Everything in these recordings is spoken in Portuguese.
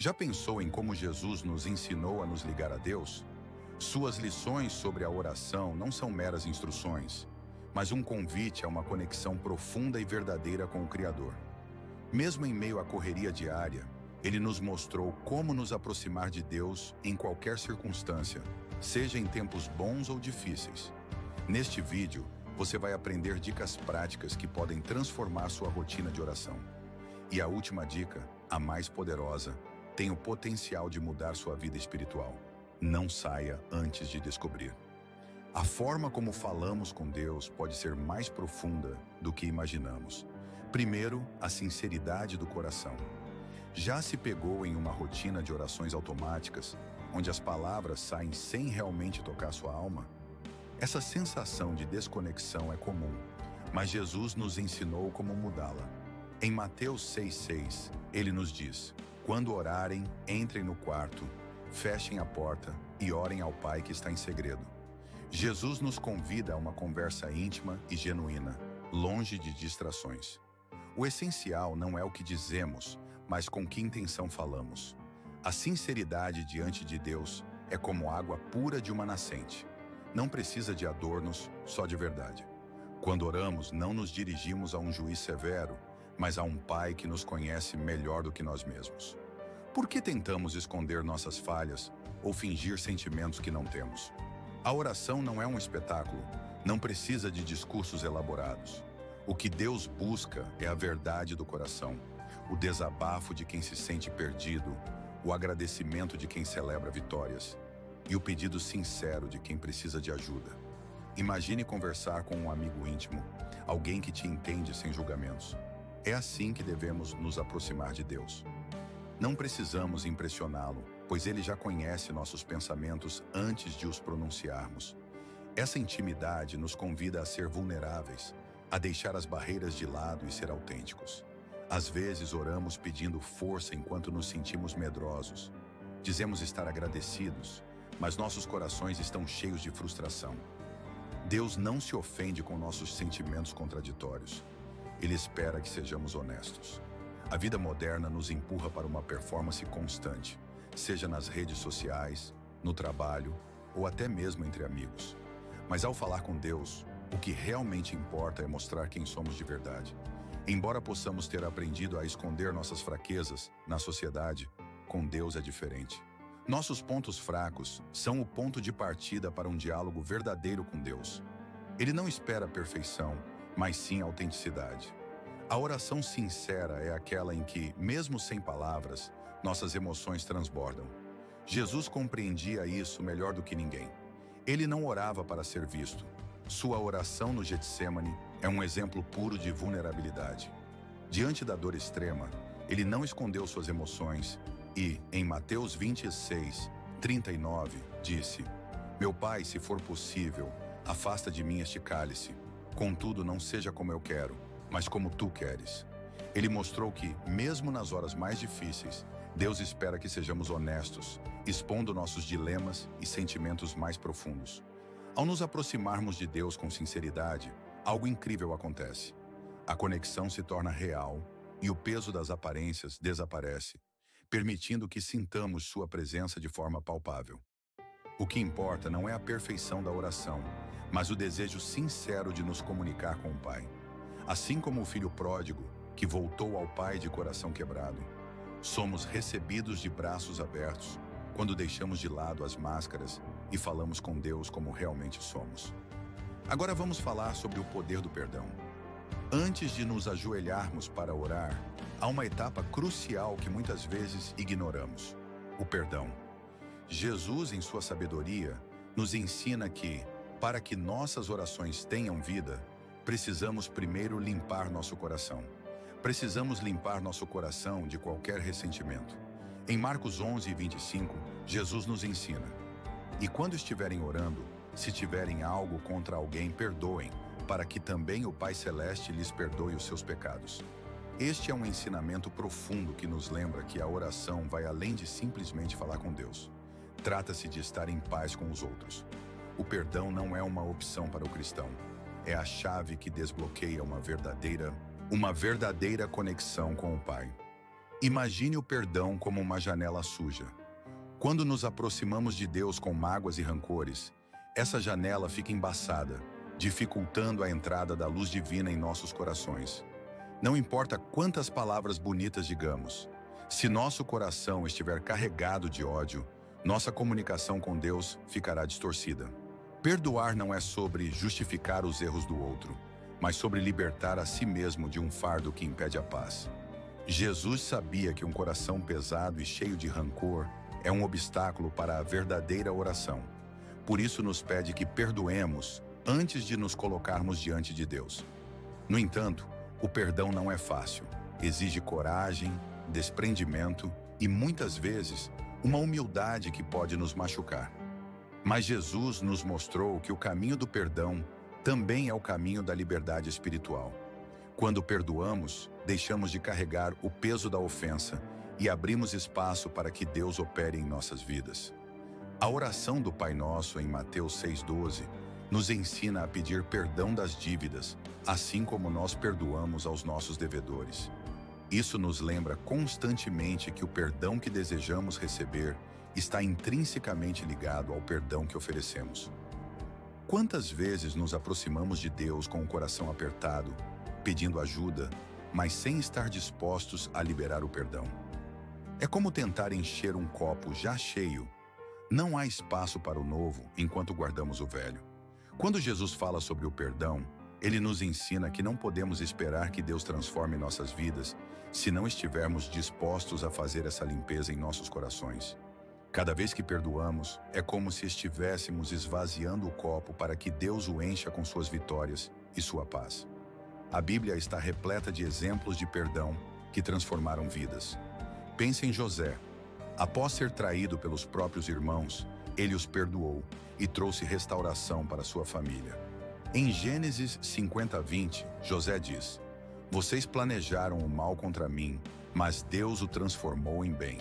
Já pensou em como Jesus nos ensinou a nos ligar a Deus? Suas lições sobre a oração não são meras instruções, mas um convite a uma conexão profunda e verdadeira com o Criador. Mesmo em meio à correria diária, ele nos mostrou como nos aproximar de Deus em qualquer circunstância, seja em tempos bons ou difíceis. Neste vídeo, você vai aprender dicas práticas que podem transformar sua rotina de oração. E a última dica, a mais poderosa, tem o potencial de mudar sua vida espiritual. Não saia antes de descobrir. A forma como falamos com Deus pode ser mais profunda do que imaginamos. Primeiro, a sinceridade do coração. Já se pegou em uma rotina de orações automáticas, onde as palavras saem sem realmente tocar sua alma? Essa sensação de desconexão é comum, mas Jesus nos ensinou como mudá-la. Em Mateus 6,6, ele nos diz: quando orarem, entrem no quarto, fechem a porta e orem ao Pai que está em segredo. Jesus nos convida a uma conversa íntima e genuína, longe de distrações. O essencial não é o que dizemos, mas com que intenção falamos. A sinceridade diante de Deus é como água pura de uma nascente. Não precisa de adornos, só de verdade. Quando oramos, não nos dirigimos a um juiz severo, mas a um Pai que nos conhece melhor do que nós mesmos. Por que tentamos esconder nossas falhas ou fingir sentimentos que não temos? A oração não é um espetáculo, não precisa de discursos elaborados. O que Deus busca é a verdade do coração, o desabafo de quem se sente perdido, o agradecimento de quem celebra vitórias e o pedido sincero de quem precisa de ajuda. Imagine conversar com um amigo íntimo, alguém que te entende sem julgamentos. É assim que devemos nos aproximar de Deus. Não precisamos impressioná-lo, pois ele já conhece nossos pensamentos antes de os pronunciarmos. Essa intimidade nos convida a ser vulneráveis, a deixar as barreiras de lado e ser autênticos. Às vezes oramos pedindo força enquanto nos sentimos medrosos. Dizemos estar agradecidos, mas nossos corações estão cheios de frustração. Deus não se ofende com nossos sentimentos contraditórios. Ele espera que sejamos honestos. A vida moderna nos empurra para uma performance constante, seja nas redes sociais, no trabalho ou até mesmo entre amigos. Mas ao falar com Deus, o que realmente importa é mostrar quem somos de verdade. Embora possamos ter aprendido a esconder nossas fraquezas na sociedade, com Deus é diferente. Nossos pontos fracos são o ponto de partida para um diálogo verdadeiro com Deus. Ele não espera a perfeição, mas sim a autenticidade. A oração sincera é aquela em que, mesmo sem palavras, nossas emoções transbordam. Jesus compreendia isso melhor do que ninguém. Ele não orava para ser visto. Sua oração no Getsêmani é um exemplo puro de vulnerabilidade. Diante da dor extrema, ele não escondeu suas emoções e, em Mateus 26:39, disse: Meu Pai, se for possível, afasta de mim este cálice. Contudo, não seja como eu quero, mas como tu queres. Ele mostrou que, mesmo nas horas mais difíceis, Deus espera que sejamos honestos, expondo nossos dilemas e sentimentos mais profundos. Ao nos aproximarmos de Deus com sinceridade, algo incrível acontece. A conexão se torna real e o peso das aparências desaparece, permitindo que sintamos sua presença de forma palpável. O que importa não é a perfeição da oração, mas o desejo sincero de nos comunicar com o Pai. Assim como o filho pródigo, que voltou ao Pai de coração quebrado, somos recebidos de braços abertos quando deixamos de lado as máscaras e falamos com Deus como realmente somos. Agora vamos falar sobre o poder do perdão. Antes de nos ajoelharmos para orar, há uma etapa crucial que muitas vezes ignoramos: o perdão. Jesus, em sua sabedoria, nos ensina que, para que nossas orações tenham vida, precisamos primeiro limpar nosso coração. Precisamos limpar nosso coração de qualquer ressentimento. Em Marcos 11:25, Jesus nos ensina: E quando estiverem orando, se tiverem algo contra alguém, perdoem, para que também o Pai Celeste lhes perdoe os seus pecados. Este é um ensinamento profundo que nos lembra que a oração vai além de simplesmente falar com Deus. Trata-se de estar em paz com os outros. O perdão não é uma opção para o cristão. É a chave que desbloqueia uma verdadeira conexão com o Pai. Imagine o perdão como uma janela suja. Quando nos aproximamos de Deus com mágoas e rancores, essa janela fica embaçada, dificultando a entrada da luz divina em nossos corações. Não importa quantas palavras bonitas digamos, se nosso coração estiver carregado de ódio, nossa comunicação com Deus ficará distorcida. Perdoar não é sobre justificar os erros do outro, mas sobre libertar a si mesmo de um fardo que impede a paz. Jesus sabia que um coração pesado e cheio de rancor é um obstáculo para a verdadeira oração. Por isso nos pede que perdoemos antes de nos colocarmos diante de Deus. No entanto, o perdão não é fácil. Exige coragem, desprendimento e, muitas vezes, uma humildade que pode nos machucar. Mas Jesus nos mostrou que o caminho do perdão também é o caminho da liberdade espiritual. Quando perdoamos, deixamos de carregar o peso da ofensa e abrimos espaço para que Deus opere em nossas vidas. A oração do Pai Nosso, em Mateus 6,12, nos ensina a pedir perdão das dívidas, assim como nós perdoamos aos nossos devedores. Isso nos lembra constantemente que o perdão que desejamos receber está intrinsecamente ligado ao perdão que oferecemos. Quantas vezes nos aproximamos de Deus com o coração apertado, pedindo ajuda, mas sem estar dispostos a liberar o perdão? É como tentar encher um copo já cheio. Não há espaço para o novo enquanto guardamos o velho. Quando Jesus fala sobre o perdão, ele nos ensina que não podemos esperar que Deus transforme nossas vidas se não estivermos dispostos a fazer essa limpeza em nossos corações. Cada vez que perdoamos, é como se estivéssemos esvaziando o copo para que Deus o encha com suas vitórias e sua paz. A Bíblia está repleta de exemplos de perdão que transformaram vidas. Pense em José. Após ser traído pelos próprios irmãos, ele os perdoou e trouxe restauração para sua família. Em Gênesis 50:20, José diz: "Vocês planejaram o mal contra mim, mas Deus o transformou em bem."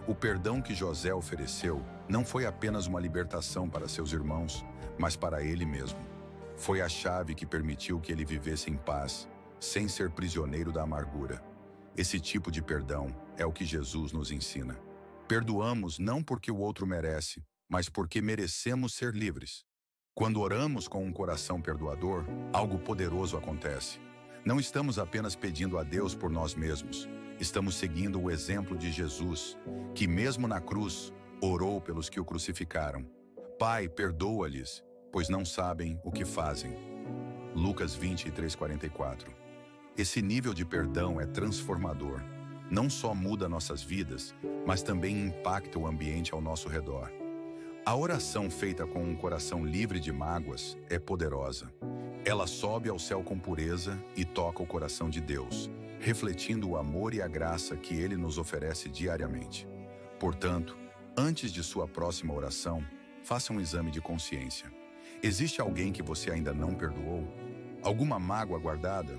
O perdão que José ofereceu não foi apenas uma libertação para seus irmãos, mas para ele mesmo. Foi a chave que permitiu que ele vivesse em paz, sem ser prisioneiro da amargura. Esse tipo de perdão é o que Jesus nos ensina. Perdoamos não porque o outro merece, mas porque merecemos ser livres. Quando oramos com um coração perdoador, algo poderoso acontece. Não estamos apenas pedindo a Deus por nós mesmos, estamos seguindo o exemplo de Jesus, que mesmo na cruz, orou pelos que o crucificaram. Pai, perdoa-lhes, pois não sabem o que fazem. Lucas 23:44. Esse nível de perdão é transformador. Não só muda nossas vidas, mas também impacta o ambiente ao nosso redor. A oração feita com um coração livre de mágoas é poderosa. Ela sobe ao céu com pureza e toca o coração de Deus, refletindo o amor e a graça que Ele nos oferece diariamente. Portanto, antes de sua próxima oração, faça um exame de consciência. Existe alguém que você ainda não perdoou? Alguma mágoa guardada?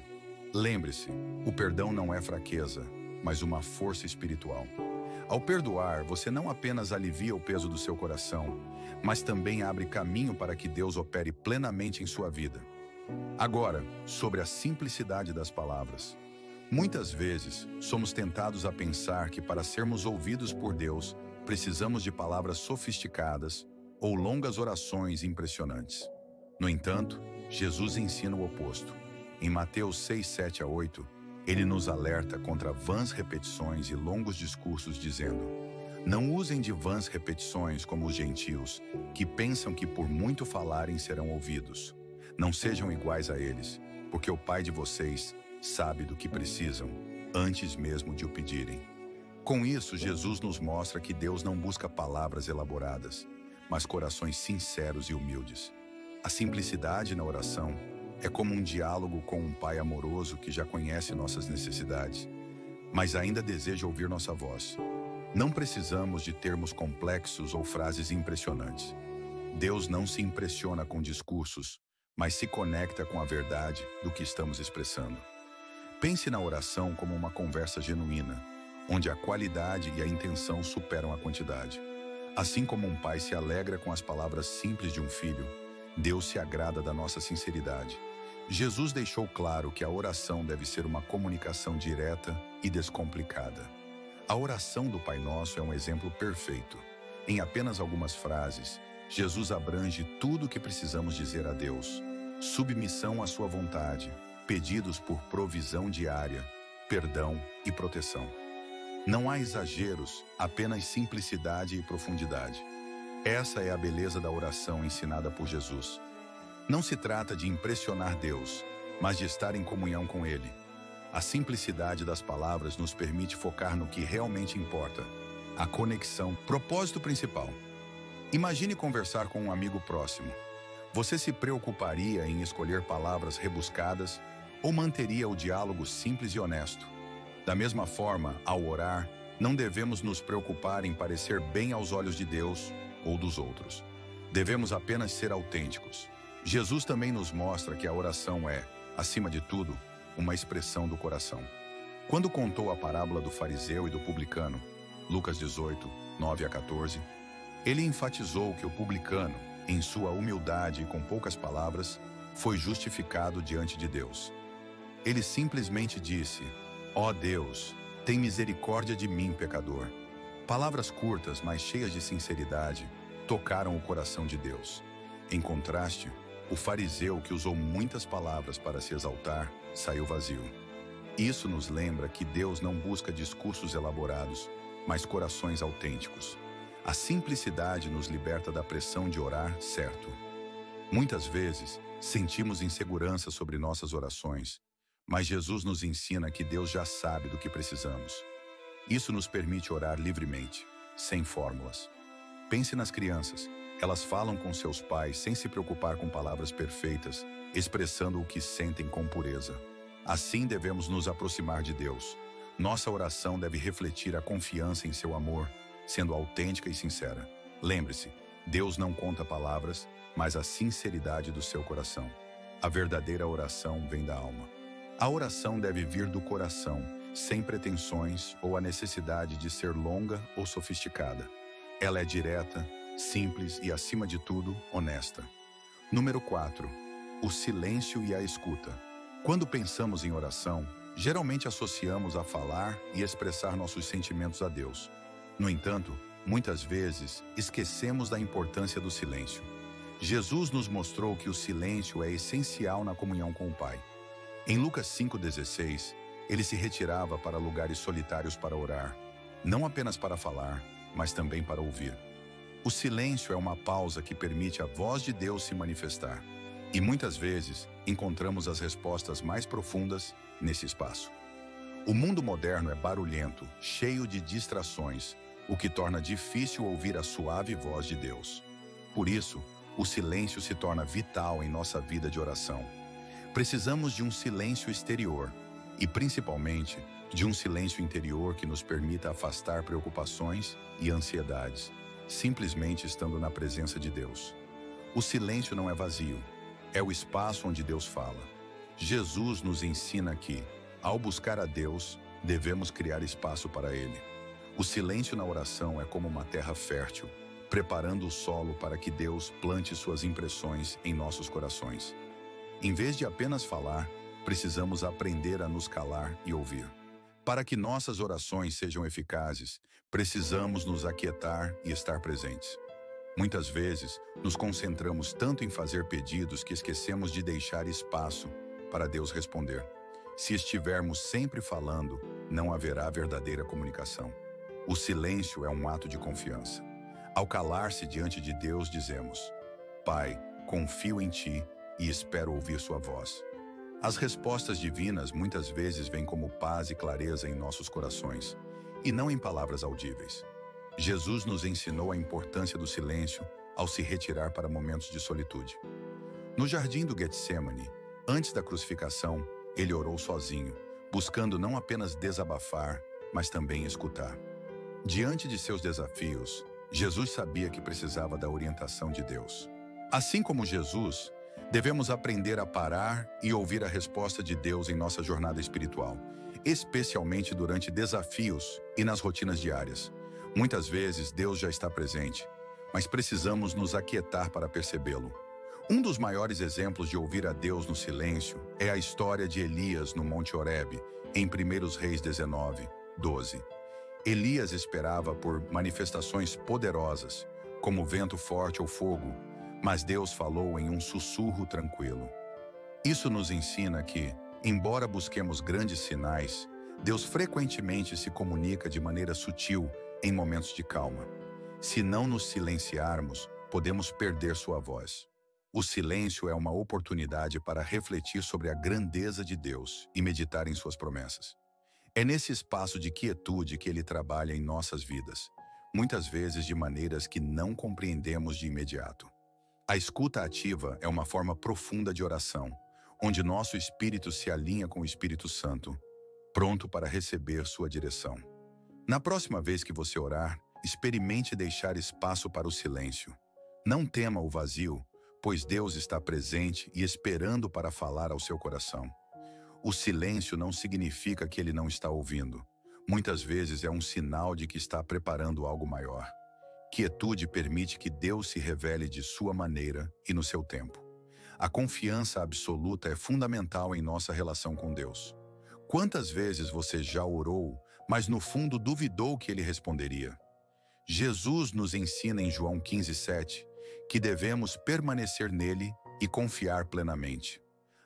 Lembre-se, o perdão não é fraqueza, mas uma força espiritual. Ao perdoar, você não apenas alivia o peso do seu coração, mas também abre caminho para que Deus opere plenamente em sua vida. Agora, sobre a simplicidade das palavras. Muitas vezes, somos tentados a pensar que para sermos ouvidos por Deus, precisamos de palavras sofisticadas ou longas orações impressionantes. No entanto, Jesus ensina o oposto. Em Mateus 6:7-8, ele nos alerta contra vãs repetições e longos discursos dizendo: "Não usem de vãs repetições como os gentios, que pensam que por muito falarem serão ouvidos. Não sejam iguais a eles, porque o Pai de vocês sabe do que precisam, antes mesmo de o pedirem." Com isso, Jesus nos mostra que Deus não busca palavras elaboradas, mas corações sinceros e humildes. A simplicidade na oração é como um diálogo com um Pai amoroso que já conhece nossas necessidades, mas ainda deseja ouvir nossa voz. Não precisamos de termos complexos ou frases impressionantes. Deus não se impressiona com discursos, mas se conecta com a verdade do que estamos expressando. Pense na oração como uma conversa genuína, onde a qualidade e a intenção superam a quantidade. Assim como um pai se alegra com as palavras simples de um filho, Deus se agrada da nossa sinceridade. Jesus deixou claro que a oração deve ser uma comunicação direta e descomplicada. A oração do Pai Nosso é um exemplo perfeito. Em apenas algumas frases, Jesus abrange tudo o que precisamos dizer a Deus: submissão à sua vontade, pedidos por provisão diária, perdão e proteção. Não há exageros, apenas simplicidade e profundidade. Essa é a beleza da oração ensinada por Jesus. Não se trata de impressionar Deus, mas de estar em comunhão com Ele. A simplicidade das palavras nos permite focar no que realmente importa: a conexão, propósito principal. Imagine conversar com um amigo próximo. Você se preocuparia em escolher palavras rebuscadas ou manteria o diálogo simples e honesto? Da mesma forma, ao orar, não devemos nos preocupar em parecer bem aos olhos de Deus ou dos outros. Devemos apenas ser autênticos. Jesus também nos mostra que a oração é, acima de tudo, uma expressão do coração. Quando contou a parábola do fariseu e do publicano, Lucas 18, 9 a 14, ele enfatizou que o publicano, em sua humildade e com poucas palavras, foi justificado diante de Deus. Ele simplesmente disse: "Ó Deus, tem misericórdia de mim, pecador." Palavras curtas, mas cheias de sinceridade, tocaram o coração de Deus. Em contraste, o fariseu, que usou muitas palavras para se exaltar, saiu vazio. Isso nos lembra que Deus não busca discursos elaborados, mas corações autênticos. A simplicidade nos liberta da pressão de orar certo. Muitas vezes, sentimos insegurança sobre nossas orações, mas Jesus nos ensina que Deus já sabe do que precisamos. Isso nos permite orar livremente, sem fórmulas. Pense nas crianças. Elas falam com seus pais sem se preocupar com palavras perfeitas, expressando o que sentem com pureza. Assim devemos nos aproximar de Deus. Nossa oração deve refletir a confiança em seu amor, sendo autêntica e sincera. Lembre-se, Deus não conta palavras, mas a sinceridade do seu coração. A verdadeira oração vem da alma. A oração deve vir do coração, sem pretensões ou a necessidade de ser longa ou sofisticada. Ela é direta, simples e, acima de tudo, honesta. Número 4. O silêncio e a escuta. Quando pensamos em oração, geralmente associamos a falar e expressar nossos sentimentos a Deus. No entanto, muitas vezes, esquecemos da importância do silêncio. Jesus nos mostrou que o silêncio é essencial na comunhão com o Pai. Em Lucas 5,16, ele se retirava para lugares solitários para orar, não apenas para falar, mas também para ouvir. O silêncio é uma pausa que permite a voz de Deus se manifestar. E muitas vezes, encontramos as respostas mais profundas nesse espaço. O mundo moderno é barulhento, cheio de distrações, o que torna difícil ouvir a suave voz de Deus. Por isso, o silêncio se torna vital em nossa vida de oração. Precisamos de um silêncio exterior e, principalmente, de um silêncio interior que nos permita afastar preocupações e ansiedades, simplesmente estando na presença de Deus. O silêncio não é vazio, é o espaço onde Deus fala. Jesus nos ensina que, ao buscar a Deus, devemos criar espaço para Ele. O silêncio na oração é como uma terra fértil, preparando o solo para que Deus plante suas impressões em nossos corações. Em vez de apenas falar, precisamos aprender a nos calar e ouvir. Para que nossas orações sejam eficazes, precisamos nos aquietar e estar presentes. Muitas vezes, nos concentramos tanto em fazer pedidos que esquecemos de deixar espaço para Deus responder. Se estivermos sempre falando, não haverá verdadeira comunicação. O silêncio é um ato de confiança. Ao calar-se diante de Deus, dizemos: Pai, confio em Ti e espero ouvir Sua voz. As respostas divinas muitas vezes vêm como paz e clareza em nossos corações, e não em palavras audíveis. Jesus nos ensinou a importância do silêncio ao se retirar para momentos de solitude. No jardim do Getsemane, antes da crucificação, ele orou sozinho, buscando não apenas desabafar, mas também escutar. Diante de seus desafios, Jesus sabia que precisava da orientação de Deus. Assim como Jesus, devemos aprender a parar e ouvir a resposta de Deus em nossa jornada espiritual, especialmente durante desafios e nas rotinas diárias. Muitas vezes Deus já está presente, mas precisamos nos aquietar para percebê-lo. Um dos maiores exemplos de ouvir a Deus no silêncio é a história de Elias no Monte Horebe, em 1 Reis 19, 12. Elias esperava por manifestações poderosas, como vento forte ou fogo, mas Deus falou em um sussurro tranquilo. Isso nos ensina que, embora busquemos grandes sinais, Deus frequentemente se comunica de maneira sutil em momentos de calma. Se não nos silenciarmos, podemos perder sua voz. O silêncio é uma oportunidade para refletir sobre a grandeza de Deus e meditar em suas promessas. É nesse espaço de quietude que Ele trabalha em nossas vidas, muitas vezes de maneiras que não compreendemos de imediato. A escuta ativa é uma forma profunda de oração, onde nosso espírito se alinha com o Espírito Santo, pronto para receber sua direção. Na próxima vez que você orar, experimente deixar espaço para o silêncio. Não tema o vazio, pois Deus está presente e esperando para falar ao seu coração. O silêncio não significa que Ele não está ouvindo. Muitas vezes é um sinal de que está preparando algo maior. Quietude permite que Deus se revele de sua maneira e no seu tempo. A confiança absoluta é fundamental em nossa relação com Deus. Quantas vezes você já orou, mas no fundo duvidou que Ele responderia? Jesus nos ensina em João 15:7 que devemos permanecer nele e confiar plenamente.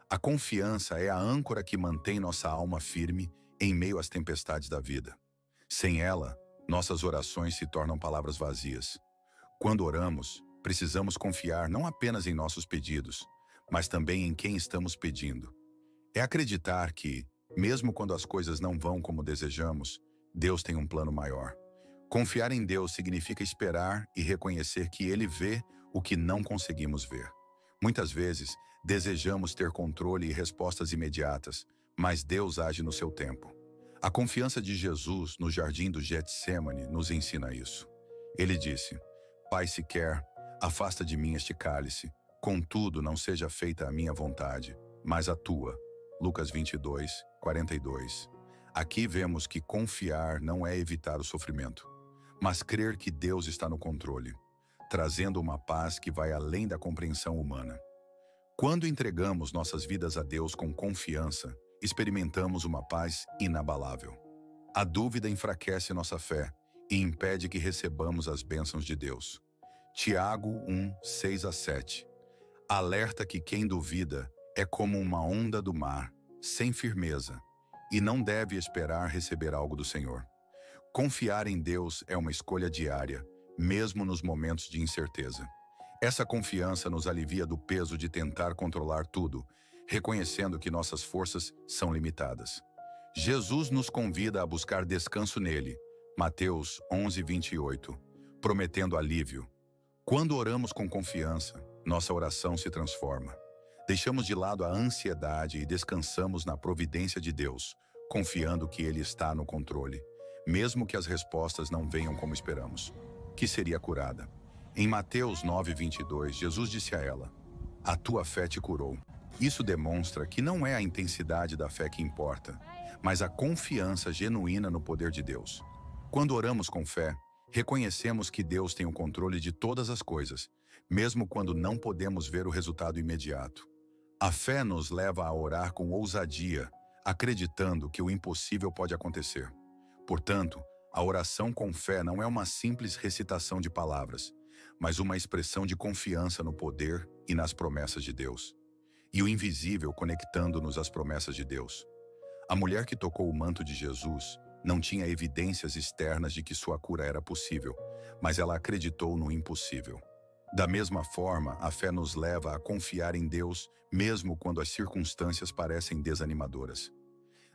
A confiança é a âncora que mantém nossa alma firme em meio às tempestades da vida. Sem ela, nossas orações se tornam palavras vazias. Quando oramos, precisamos confiar não apenas em nossos pedidos, mas também em quem estamos pedindo. É acreditar que, mesmo quando as coisas não vão como desejamos, Deus tem um plano maior. Confiar em Deus significa esperar e reconhecer que Ele vê o que não conseguimos ver. Muitas vezes, desejamos ter controle e respostas imediatas, mas Deus age no seu tempo. A confiança de Jesus no jardim do Getsêmani nos ensina isso. Ele disse: Pai, se quer, afasta de mim este cálice, contudo não seja feita a minha vontade, mas a tua. Lucas 22:42. Aqui vemos que confiar não é evitar o sofrimento, mas crer que Deus está no controle, trazendo uma paz que vai além da compreensão humana. Quando entregamos nossas vidas a Deus com confiança, experimentamos uma paz inabalável. A dúvida enfraquece nossa fé e impede que recebamos as bênçãos de Deus. Tiago 1:6-7. Alerta que quem duvida é como uma onda do mar, sem firmeza, e não deve esperar receber algo do Senhor. Confiar em Deus é uma escolha diária, mesmo nos momentos de incerteza. Essa confiança nos alivia do peso de tentar controlar tudo, reconhecendo que nossas forças são limitadas. Jesus nos convida a buscar descanso nele, Mateus 11:28, prometendo alívio. Quando oramos com confiança, nossa oração se transforma. Deixamos de lado a ansiedade e descansamos na providência de Deus, confiando que Ele está no controle, mesmo que as respostas não venham como esperamos. Que seria curada. Em Mateus 9:22, Jesus disse a ela: A tua fé te curou. Isso demonstra que não é a intensidade da fé que importa, mas a confiança genuína no poder de Deus. Quando oramos com fé, reconhecemos que Deus tem o controle de todas as coisas, mesmo quando não podemos ver o resultado imediato. A fé nos leva a orar com ousadia, acreditando que o impossível pode acontecer. Portanto, a oração com fé não é uma simples recitação de palavras, mas uma expressão de confiança no poder e nas promessas de Deus. E o invisível conectando-nos às promessas de Deus. A mulher que tocou o manto de Jesus não tinha evidências externas de que sua cura era possível, mas ela acreditou no impossível. Da mesma forma, a fé nos leva a confiar em Deus, mesmo quando as circunstâncias parecem desanimadoras.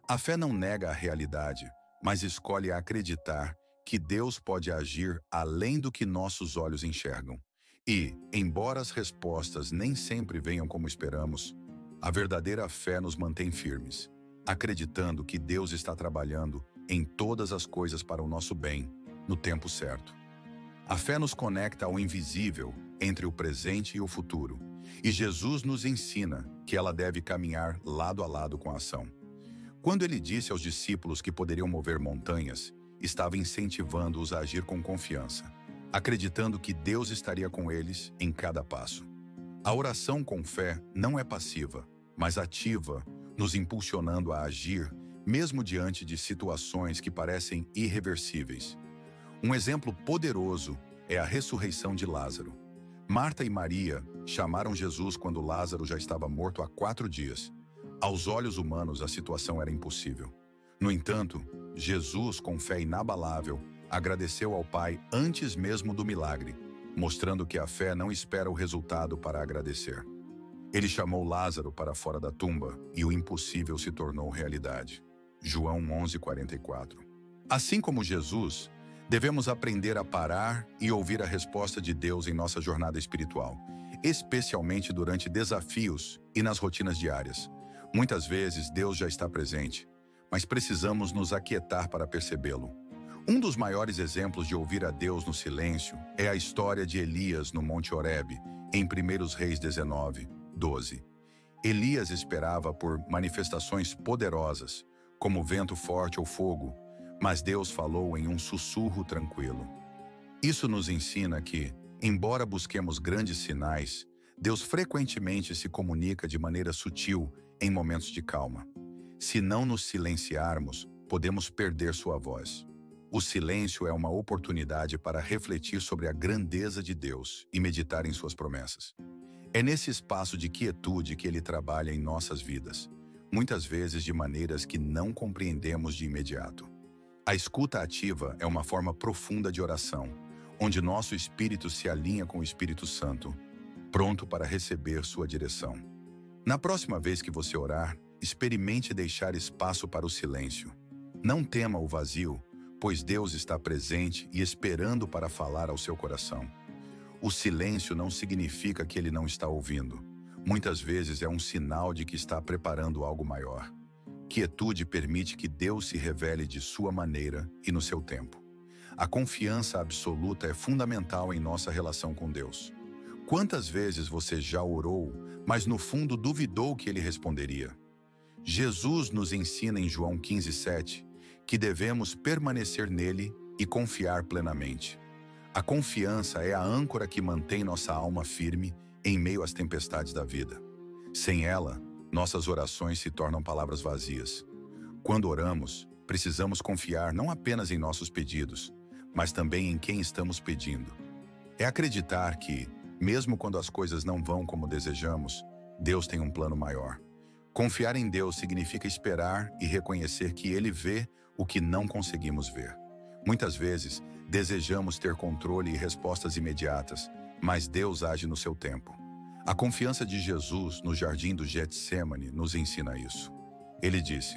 A fé não nega a realidade, mas escolhe acreditar que Deus pode agir além do que nossos olhos enxergam. E, embora as respostas nem sempre venham como esperamos, a verdadeira fé nos mantém firmes, acreditando que Deus está trabalhando em todas as coisas para o nosso bem, no tempo certo. A fé nos conecta ao invisível entre o presente e o futuro, e Jesus nos ensina que ela deve caminhar lado a lado com a ação. Quando ele disse aos discípulos que poderiam mover montanhas, estava incentivando-os a agir com confiança, acreditando que Deus estaria com eles em cada passo. A oração com fé não é passiva, mas ativa, nos impulsionando a agir, mesmo diante de situações que parecem irreversíveis. Um exemplo poderoso é a ressurreição de Lázaro. Marta e Maria chamaram Jesus quando Lázaro já estava morto há 4 dias. Aos olhos humanos, a situação era impossível. No entanto, Jesus, com fé inabalável, agradeceu ao Pai antes mesmo do milagre, mostrando que a fé não espera o resultado para agradecer. Ele chamou Lázaro para fora da tumba e o impossível se tornou realidade. João 11:44. Assim como Jesus, devemos aprender a parar e ouvir a resposta de Deus em nossa jornada espiritual, especialmente durante desafios e nas rotinas diárias. Muitas vezes Deus já está presente, mas precisamos nos aquietar para percebê-lo. Um dos maiores exemplos de ouvir a Deus no silêncio é a história de Elias no Monte Horebe, em 1 Reis 19:12. Elias esperava por manifestações poderosas, como vento forte ou fogo, mas Deus falou em um sussurro tranquilo. Isso nos ensina que, embora busquemos grandes sinais, Deus frequentemente se comunica de maneira sutil em momentos de calma. Se não nos silenciarmos, podemos perder sua voz. O silêncio é uma oportunidade para refletir sobre a grandeza de Deus e meditar em suas promessas. É nesse espaço de quietude que Ele trabalha em nossas vidas, muitas vezes de maneiras que não compreendemos de imediato. A escuta ativa é uma forma profunda de oração, onde nosso espírito se alinha com o Espírito Santo, pronto para receber sua direção. Na próxima vez que você orar, experimente deixar espaço para o silêncio. Não tema o vazio, pois Deus está presente e esperando para falar ao seu coração. O silêncio não significa que Ele não está ouvindo. Muitas vezes é um sinal de que está preparando algo maior. Quietude permite que Deus se revele de sua maneira e no seu tempo. A confiança absoluta é fundamental em nossa relação com Deus. Quantas vezes você já orou, mas no fundo duvidou que Ele responderia? Jesus nos ensina em João 15:7 que devemos permanecer nele e confiar plenamente. A confiança é a âncora que mantém nossa alma firme em meio às tempestades da vida. Sem ela, nossas orações se tornam palavras vazias. Quando oramos, precisamos confiar não apenas em nossos pedidos, mas também em quem estamos pedindo. É acreditar que, mesmo quando as coisas não vão como desejamos, Deus tem um plano maior. Confiar em Deus significa esperar e reconhecer que Ele vê o que não conseguimos ver. Muitas vezes, desejamos ter controle e respostas imediatas, mas Deus age no seu tempo. A confiança de Jesus no jardim do Getsêmani nos ensina isso. Ele disse: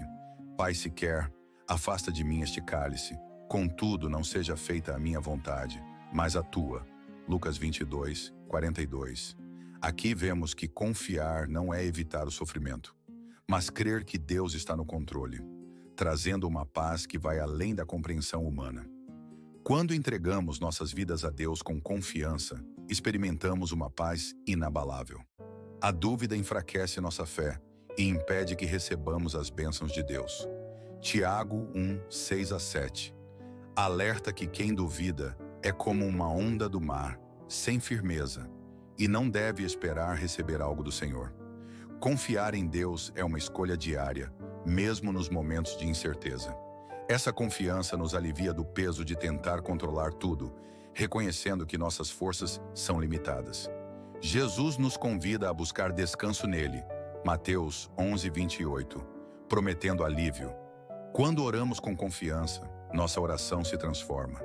Pai, se quer, afasta de mim este cálice, contudo não seja feita a minha vontade, mas a tua. Lucas 22:42. Aqui vemos que confiar não é evitar o sofrimento, mas crer que Deus está no controle, trazendo uma paz que vai além da compreensão humana. Quando entregamos nossas vidas a Deus com confiança, experimentamos uma paz inabalável. A dúvida enfraquece nossa fé e impede que recebamos as bênçãos de Deus. Tiago 1:6-7. Alerta que quem duvida é como uma onda do mar, sem firmeza, e não deve esperar receber algo do Senhor. Confiar em Deus é uma escolha diária, mesmo nos momentos de incerteza. Essa confiança nos alivia do peso de tentar controlar tudo, reconhecendo que nossas forças são limitadas. Jesus nos convida a buscar descanso nele, Mateus 11:28, prometendo alívio. Quando oramos com confiança, nossa oração se transforma.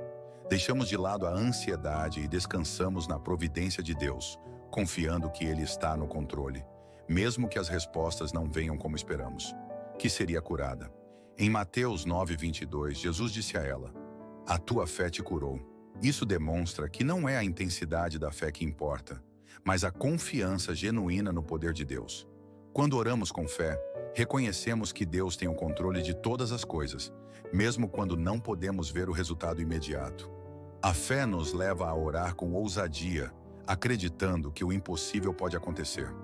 Deixamos de lado a ansiedade e descansamos na providência de Deus, confiando que Ele está no controle, mesmo que as respostas não venham como esperamos. Que seria curada. Em Mateus 9:22, Jesus disse a ela: A tua fé te curou. Isso demonstra que não é a intensidade da fé que importa, mas a confiança genuína no poder de Deus. Quando oramos com fé, reconhecemos que Deus tem o controle de todas as coisas, mesmo quando não podemos ver o resultado imediato. A fé nos leva a orar com ousadia, acreditando que o impossível pode acontecer.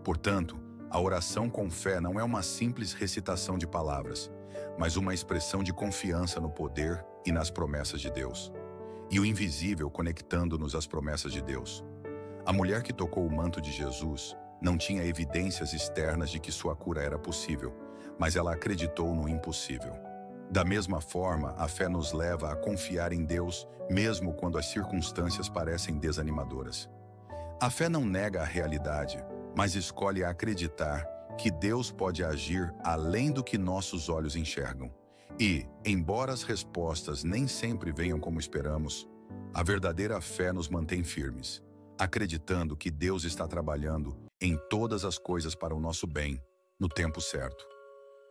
Portanto, a oração com fé não é uma simples recitação de palavras, mas uma expressão de confiança no poder e nas promessas de Deus. E o invisível conectando-nos às promessas de Deus. A mulher que tocou o manto de Jesus não tinha evidências externas de que sua cura era possível, mas ela acreditou no impossível. Da mesma forma, a fé nos leva a confiar em Deus, mesmo quando as circunstâncias parecem desanimadoras. A fé não nega a realidade, mas escolhe acreditar que Deus pode agir além do que nossos olhos enxergam. E, embora as respostas nem sempre venham como esperamos, a verdadeira fé nos mantém firmes, acreditando que Deus está trabalhando em todas as coisas para o nosso bem, no tempo certo.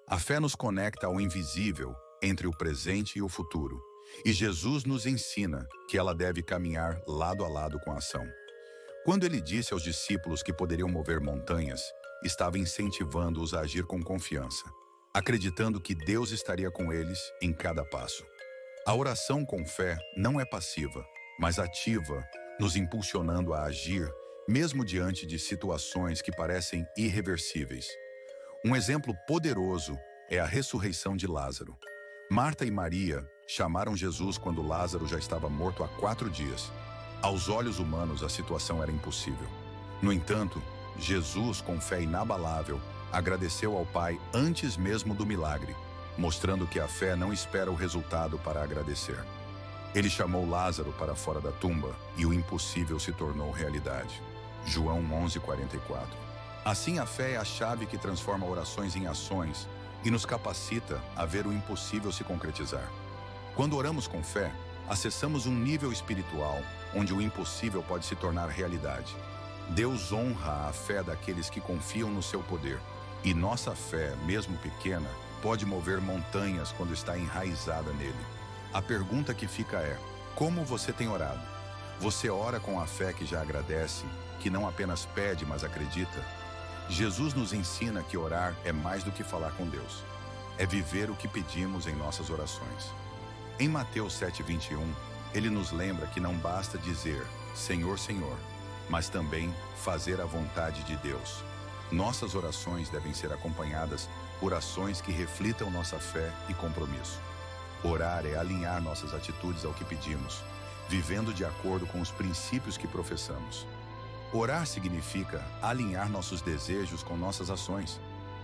A fé nos conecta ao invisível entre o presente e o futuro, e Jesus nos ensina que ela deve caminhar lado a lado com a ação. Quando ele disse aos discípulos que poderiam mover montanhas, estava incentivando-os a agir com confiança, acreditando que Deus estaria com eles em cada passo. A oração com fé não é passiva, mas ativa, nos impulsionando a agir, mesmo diante de situações que parecem irreversíveis. Um exemplo poderoso é a ressurreição de Lázaro. Marta e Maria chamaram Jesus quando Lázaro já estava morto há 4 dias. Aos olhos humanos, a situação era impossível. No entanto, Jesus, com fé inabalável, agradeceu ao Pai antes mesmo do milagre, mostrando que a fé não espera o resultado para agradecer. Ele chamou Lázaro para fora da tumba e o impossível se tornou realidade. João 11:44. Assim, a fé é a chave que transforma orações em ações e nos capacita a ver o impossível se concretizar. Quando oramos com fé, acessamos um nível espiritual onde o impossível pode se tornar realidade. Deus honra a fé daqueles que confiam no seu poder, e nossa fé, mesmo pequena, pode mover montanhas quando está enraizada nele. A pergunta que fica é: como você tem orado? Você ora com a fé que já agradece, que não apenas pede, mas acredita? Jesus nos ensina que orar é mais do que falar com Deus. É viver o que pedimos em nossas orações. Em Mateus 7:21, ele nos lembra que não basta dizer Senhor, Senhor, mas também fazer a vontade de Deus. Nossas orações devem ser acompanhadas por ações que reflitam nossa fé e compromisso. Orar é alinhar nossas atitudes ao que pedimos, vivendo de acordo com os princípios que professamos. Orar significa alinhar nossos desejos com nossas ações.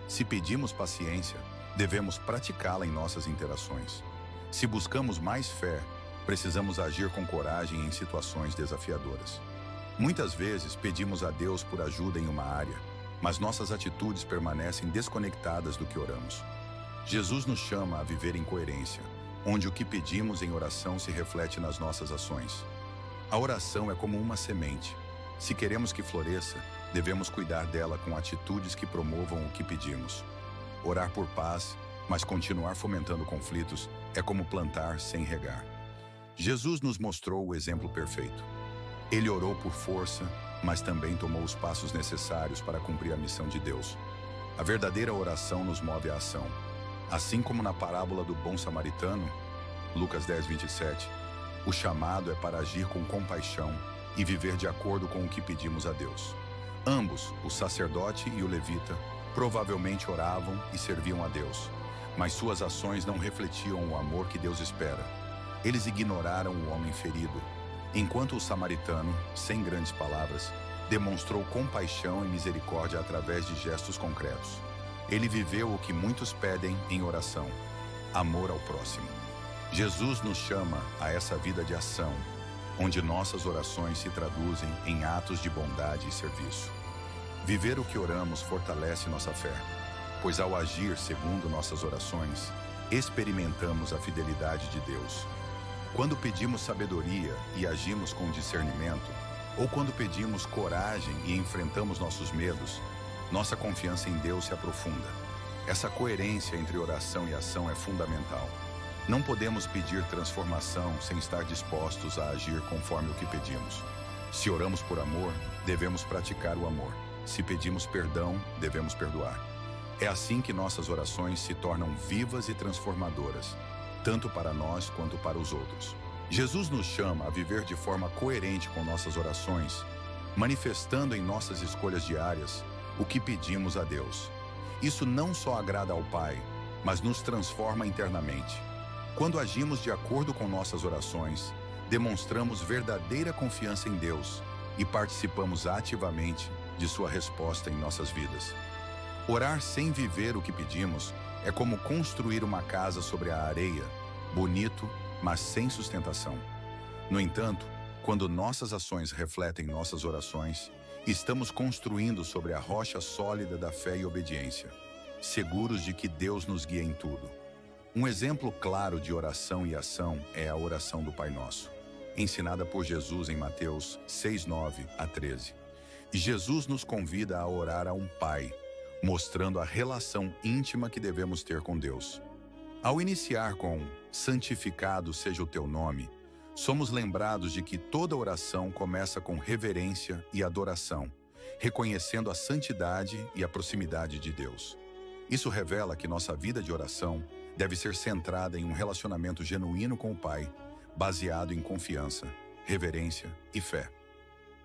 Se pedimos paciência, devemos praticá-la em nossas interações. Se buscamos mais fé, precisamos agir com coragem em situações desafiadoras. Muitas vezes pedimos a Deus por ajuda em uma área, mas nossas atitudes permanecem desconectadas do que oramos. Jesus nos chama a viver em coerência, onde o que pedimos em oração se reflete nas nossas ações. A oração é como uma semente. Se queremos que floresça, devemos cuidar dela com atitudes que promovam o que pedimos. Orar por paz, mas continuar fomentando conflitos, é como plantar sem regar. Jesus nos mostrou o exemplo perfeito. Ele orou por força, mas também tomou os passos necessários para cumprir a missão de Deus. A verdadeira oração nos move à ação. Assim como na parábola do bom samaritano, Lucas 10:27, o chamado é para agir com compaixão e viver de acordo com o que pedimos a Deus. Ambos, o sacerdote e o levita, provavelmente oravam e serviam a Deus, mas suas ações não refletiam o amor que Deus espera. Eles ignoraram o homem ferido, enquanto o samaritano, sem grandes palavras, demonstrou compaixão e misericórdia através de gestos concretos. Ele viveu o que muitos pedem em oração: amor ao próximo. Jesus nos chama a essa vida de ação, onde nossas orações se traduzem em atos de bondade e serviço. Viver o que oramos fortalece nossa fé, pois ao agir segundo nossas orações, experimentamos a fidelidade de Deus. Quando pedimos sabedoria e agimos com discernimento, ou quando pedimos coragem e enfrentamos nossos medos, nossa confiança em Deus se aprofunda. Essa coerência entre oração e ação é fundamental. Não podemos pedir transformação sem estar dispostos a agir conforme o que pedimos. Se oramos por amor, devemos praticar o amor. Se pedimos perdão, devemos perdoar. É assim que nossas orações se tornam vivas e transformadoras, tanto para nós quanto para os outros. Jesus nos chama a viver de forma coerente com nossas orações, manifestando em nossas escolhas diárias o que pedimos a Deus. Isso não só agrada ao Pai, mas nos transforma internamente. Quando agimos de acordo com nossas orações, demonstramos verdadeira confiança em Deus e participamos ativamente de sua resposta em nossas vidas. Orar sem viver o que pedimos É como construir uma casa sobre a areia, bonito, mas sem sustentação. No entanto, quando nossas ações refletem nossas orações, estamos construindo sobre a rocha sólida da fé e obediência, seguros de que Deus nos guia em tudo. Um exemplo claro de oração e ação é a oração do Pai Nosso, ensinada por Jesus em Mateus 6:9-13. E Jesus nos convida a orar a um Pai, mostrando a relação íntima que devemos ter com Deus. Ao iniciar com "santificado seja o teu nome", somos lembrados de que toda oração começa com reverência e adoração, reconhecendo a santidade e a proximidade de Deus. Isso revela que nossa vida de oração deve ser centrada em um relacionamento genuíno com o Pai, baseado em confiança, reverência e fé.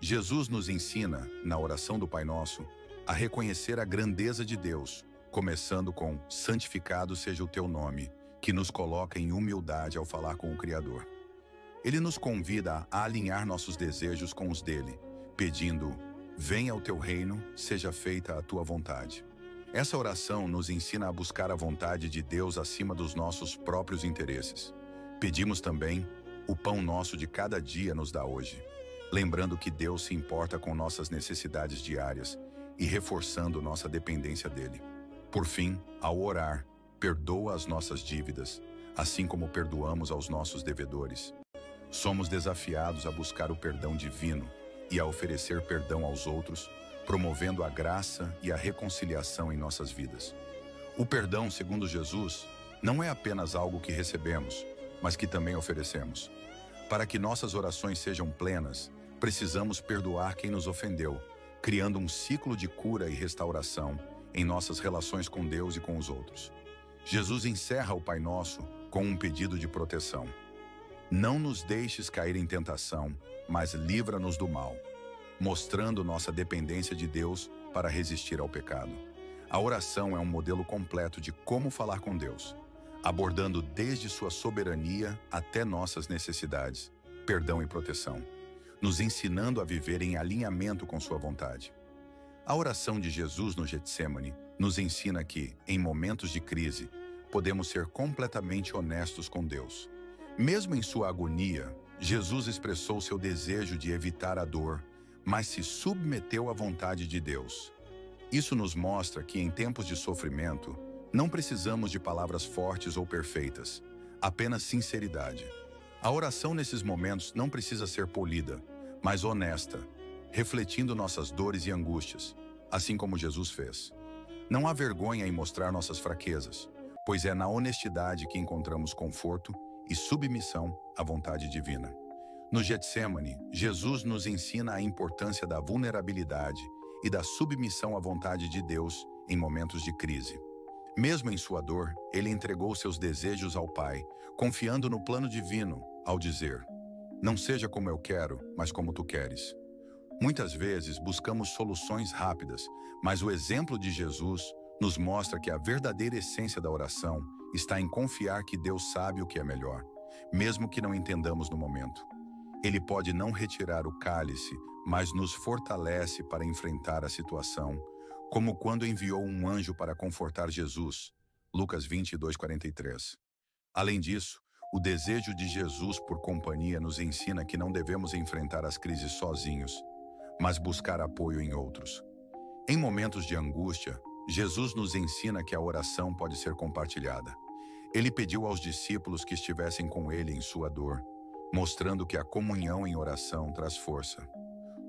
Jesus nos ensina, na oração do Pai Nosso, a reconhecer a grandeza de Deus, começando com "santificado seja o teu nome", que nos coloca em humildade ao falar com o Criador. Ele nos convida a alinhar nossos desejos com os dele, pedindo: "Venha o teu reino, seja feita a tua vontade". Essa oração nos ensina a buscar a vontade de Deus acima dos nossos próprios interesses. Pedimos também: "O pão nosso de cada dia nos dá hoje", lembrando que Deus se importa com nossas necessidades diárias e reforçando nossa dependência dele. Por fim, ao orar, perdoa as nossas dívidas, assim como perdoamos aos nossos devedores. Somos desafiados a buscar o perdão divino e a oferecer perdão aos outros, promovendo a graça e a reconciliação em nossas vidas. O perdão, segundo Jesus, não é apenas algo que recebemos, mas que também oferecemos. Para que nossas orações sejam plenas, precisamos perdoar quem nos ofendeu, criando um ciclo de cura e restauração em nossas relações com Deus e com os outros. Jesus encerra o Pai Nosso com um pedido de proteção. "Não nos deixes cair em tentação, mas livra-nos do mal", mostrando nossa dependência de Deus para resistir ao pecado. A oração é um modelo completo de como falar com Deus, abordando desde sua soberania até nossas necessidades, perdão e proteção, nos ensinando a viver em alinhamento com sua vontade. A oração de Jesus no Getsêmani nos ensina que, em momentos de crise, podemos ser completamente honestos com Deus. Mesmo em sua agonia, Jesus expressou seu desejo de evitar a dor, mas se submeteu à vontade de Deus. Isso nos mostra que, em tempos de sofrimento, não precisamos de palavras fortes ou perfeitas, apenas sinceridade. A oração nesses momentos não precisa ser polida, mas honesta, refletindo nossas dores e angústias, assim como Jesus fez. Não há vergonha em mostrar nossas fraquezas, pois é na honestidade que encontramos conforto e submissão à vontade divina. No Getsêmani, Jesus nos ensina a importância da vulnerabilidade e da submissão à vontade de Deus em momentos de crise. Mesmo em sua dor, ele entregou seus desejos ao Pai, confiando no plano divino, ao dizer: "Não seja como eu quero, mas como tu queres". Muitas vezes buscamos soluções rápidas, mas o exemplo de Jesus nos mostra que a verdadeira essência da oração está em confiar que Deus sabe o que é melhor, mesmo que não entendamos no momento. Ele pode não retirar o cálice, mas nos fortalece para enfrentar a situação, como quando enviou um anjo para confortar Jesus, Lucas 22:43. Além disso, o desejo de Jesus por companhia nos ensina que não devemos enfrentar as crises sozinhos, mas buscar apoio em outros. Em momentos de angústia, Jesus nos ensina que a oração pode ser compartilhada. Ele pediu aos discípulos que estivessem com ele em sua dor, mostrando que a comunhão em oração traz força.